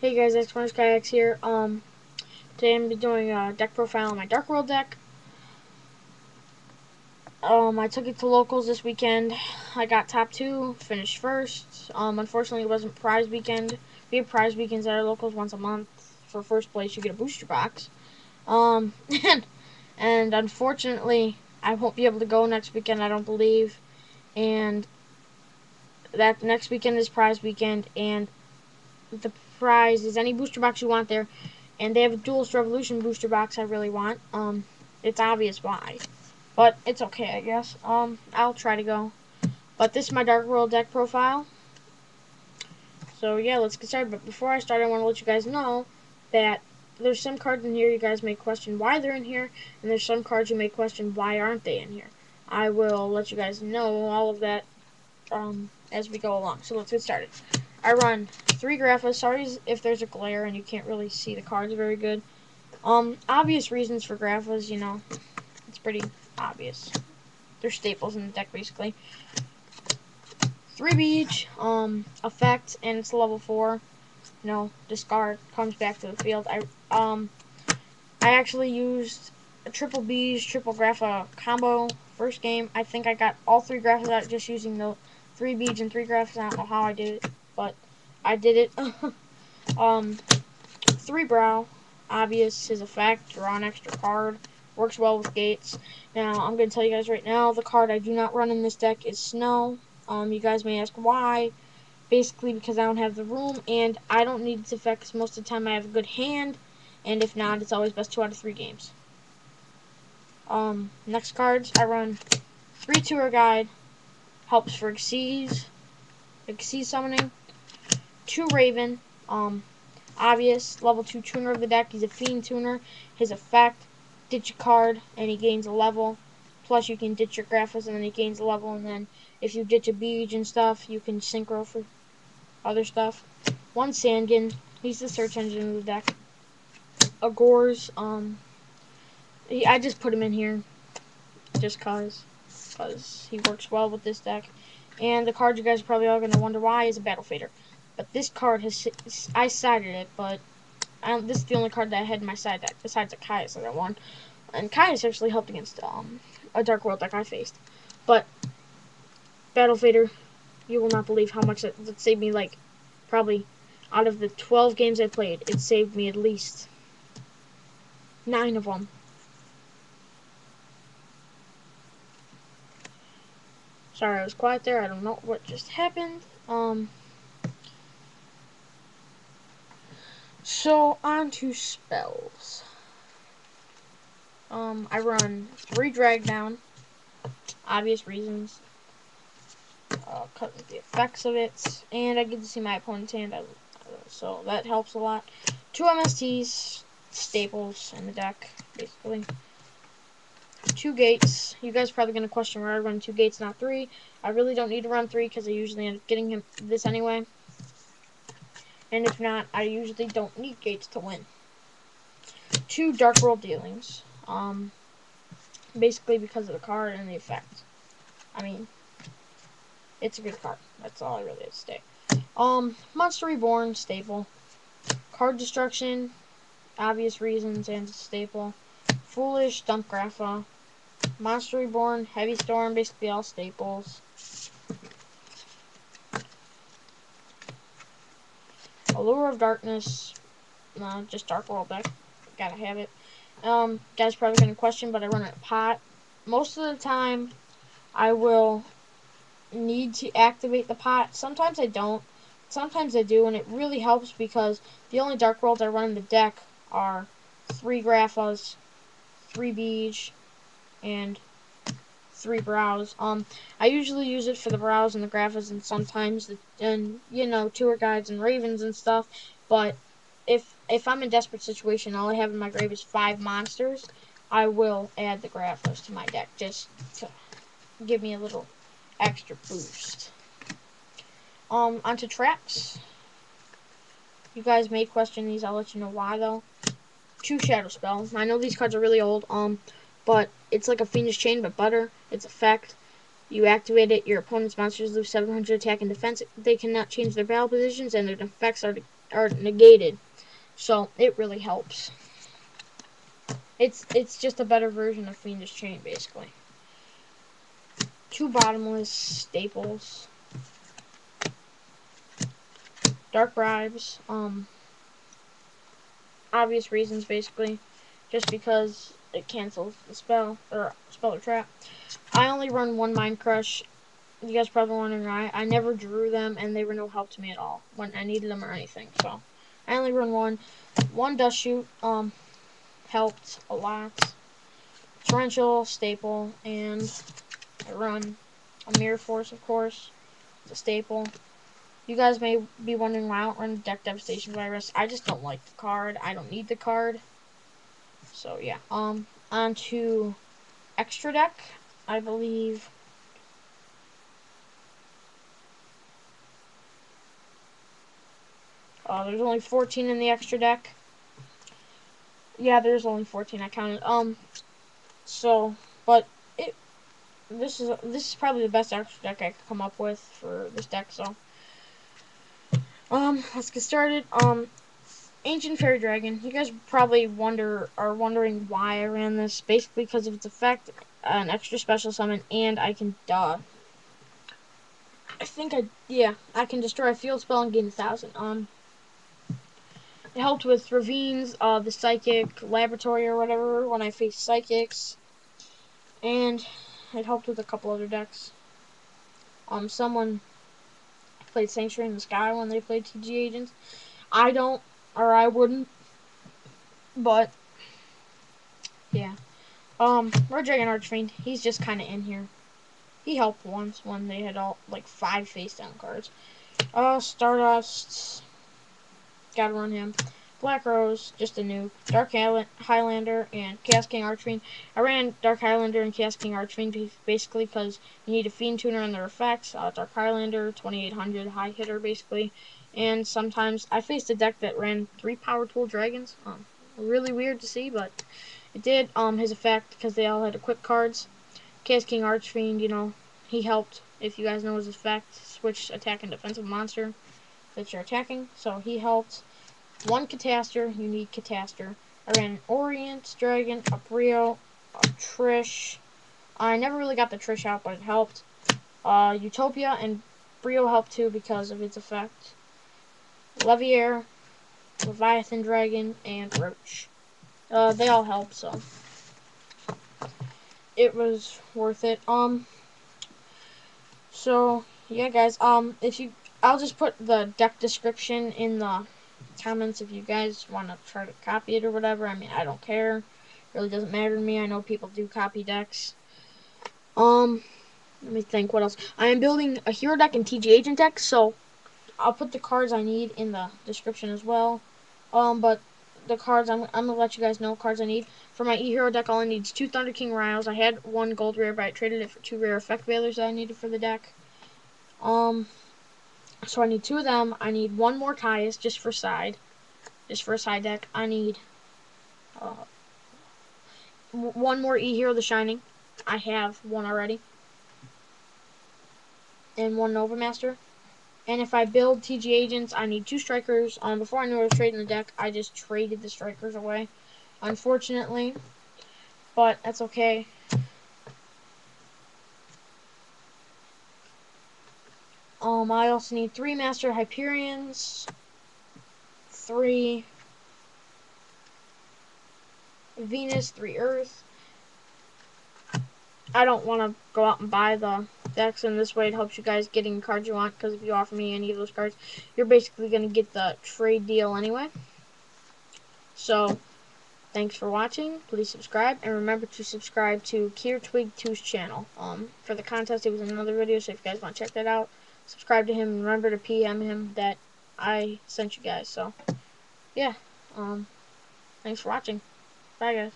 Hey guys, XmurderskyX here. Today I'm gonna be doing a deck profile on my Dark World deck. I took it to locals this weekend. I got top 2, finished first. Unfortunately it wasn't prize weekend. We have prize weekends at our locals once a month. For first place you get a booster box. Um, and unfortunately I won't be able to go next weekend, I don't believe. And that next weekend is prize weekend, and the prize is any booster box you want there. And they have a Duelist Revolution booster box I really want. It's obvious why, but it's okay, I guess. I'll try to go. But this is my Dark World deck profile. So yeah, let's get started. But before I start, I want to let you guys know that there's some cards in here you guys may question why they're in here, and there's some cards you may question why aren't they in here. I will let you guys know all of that as we go along. So let's get started. I run 3 graphas. Sorry if there's a glare and you can't really see the cards very good. Obvious reasons for graphas, you know, it's pretty obvious. They're staples in the deck, basically. 3 beiige, effect, and it's level 4. You know, discard, comes back to the field. I actually used a triple beiige, triple grapha combo first game. I think I got all 3 graphas out just using the 3 beiige and 3 graphas. I don't know how I did it, but I did it. 3 broww, obvious, his effect, draw an extra card, works well with gates. Now, I'm going to tell you guys right now, the card I do not run in this deck is Snow. You guys may ask why. Basically because I don't have the room, and I don't need its effect because most of the time I have a good hand, and if not, it's always best 2 out of 3 games. Next cards, I run 3 Tour Guide, helps for Xyz summoning, 2 Raven, obvious, level 2 tuner of the deck. He's a fiend tuner. His effect, ditch a card, and he gains a level. Plus, you can ditch your graphas, and then he gains a level. And then, if you ditch a beiige and stuff, you can synchro for other stuff. 1 sangan. He's the search engine of the deck. A gorz. I just put him in here just cause he works well with this deck. And the card you guys are probably all going to wonder why is a battle fader. But this card I sided it, but this is the only card that I had in my side deck, besides a Ciaus that I won. And Ciaus actually helped against a Dark World deck I faced. But, Battle Fader, you will not believe how much that saved me, like, probably, out of the 12 games I played, it saved me at least 9 of them. Sorry, I was quiet there, I don't know what just happened. So, on to spells. I run 3 drag down, obvious reasons, cut with the effects of it, and I get to see my opponent's hand, so that helps a lot. 2 MSTs, staples in the deck, basically. 2 gates. You guys are probably going to question why I run 2 gates, not 3. I really don't need to run 3 because I usually end up getting this anyway. And if not, I usually don't need gates to win. 2 Dark World dealings. Basically because of the card and the effect. I mean, it's a good card. That's all I really have to say. Monster Reborn, staple. Card destruction, obvious reasons, and staple. Foolish, dump grapha. Monster Reborn, Heavy Storm, basically all staples. Allure of Darkness, just Dark World deck. Gotta have it. Guys probably gonna question, but I run a pot. Most of the time, I will need to activate the pot. Sometimes I don't. Sometimes I do, and it really helps because the only Dark Worlds I run in the deck are 3 graphas, 3 beiige, and 3 browws. I usually use it for the browws and the graphas, and sometimes you know, tour guides and ravens and stuff. But if I'm in a desperate situation, all I have in my grave is 5 monsters, I will add the graphas to my deck just to give me a little extra boost. Onto traps. You guys may question these. I'll let you know why though. 2 shadow spell. I know these cards are really old. But it's like a Fiendish Chain, but better. Its effect, you activate it, your opponent's monsters lose 700 attack and defense. They cannot change their battle positions, and their effects are or negated. So it really helps. It's just a better version of Fiendish Chain, basically. 2 bottomless staples. Dark bribes. Obvious reasons, basically. Just because it cancels the spell or trap. I only run 1 Mind Crush. You guys probably wondering why. I never drew them, and they were no help to me at all when I needed them or anything. So I only run 1. 1 dustshoot. Helped a lot. Torential, staple, and I run a mirror force, of course. It's a staple. You guys may be wondering why I don't run deck devastation virus. I just don't like the card. I don't need the card. So yeah. On to extra deck. I believe. There's only 14 in the extra deck. Yeah, there's only 14. I counted. So, but this is probably the best extra deck I could come up with for this deck. So, let's get started. Ancient Fairy Dragon. You guys probably are wondering why I ran this. Basically because of its effect, an extra special summon, and I can I can destroy a field spell and gain 1,000. It helped with ravines, the psychic laboratory or whatever when I faced psychics, and it helped with a couple other decks. Someone played Sanctuary in the Sky when they played TG Agents. I don't, or I wouldn't, but yeah. Red Dragon Archfeind, he's just kind of in here. He helped once when they had all, like, 5 face-down cards. Stardust, gotta run him. Black Rose, just a nuke. Dark Highlander and Chaos King Archfiend. I ran Dark Highlander and Chaos King Archfiend basically because you need a Fiend Tuner and their effects. Dark Highlander, 2800, high hitter basically. And sometimes I faced a deck that ran 3 Power Tool Dragons. Really weird to see, but it did. His effect, because they all had equipped cards. Chaos King Archfiend, you know, he helped. If you guys know his effect, switch attack and defensive monster that you're attacking. So he helped. 1 catastor, unique catastor. I ran an orient dragon, a briow, a trish. I never really got the trish out, but it helped. Utopia and briow helped too because of its effect. Leveair, leviathan dragon, and roach. They all help, so it was worth it. So yeah, guys. I'll just put the deck description in the comments if you guys want to try to copy it or whatever. I mean, I don't care. It really doesn't matter to me. I know people do copy decks. Let me think what else. I am building a hero deck and TG agent deck, so I'll put the cards I need in the description as well. But the cards, I'm gonna let you guys know cards I need. For my E-Hero deck, all I need is 2 Thunder King rai-ohs. I had 1 gold rare, but I traded it for 2 rare effect veilers that I needed for the deck. So I need 2 of them. I need 1 more Ciaus just for side deck. I need 1 more E-Hero, the Shinning. I have 1 already. And 1 Nova Master. And if I build TG Agents, I need 2 Strikers. Before I knew I was trading the deck, I just traded the Strikers away. Unfortunately. But that's okay. I also need 3 Master Hyperions. 3 Venus, 3 Earth. I don't want to go out and buy the decks, and this way it helps you guys getting cards you want, because if you offer me any of those cards, you're basically going to get the trade deal anyway. So, thanks for watching. Please subscribe, and remember to subscribe to KeerTwig2's channel. For the contest, it was in another video, so if you guys want to check that out, subscribe to him, and remember to PM him that I sent you guys. So, yeah. Thanks for watching. Bye, guys.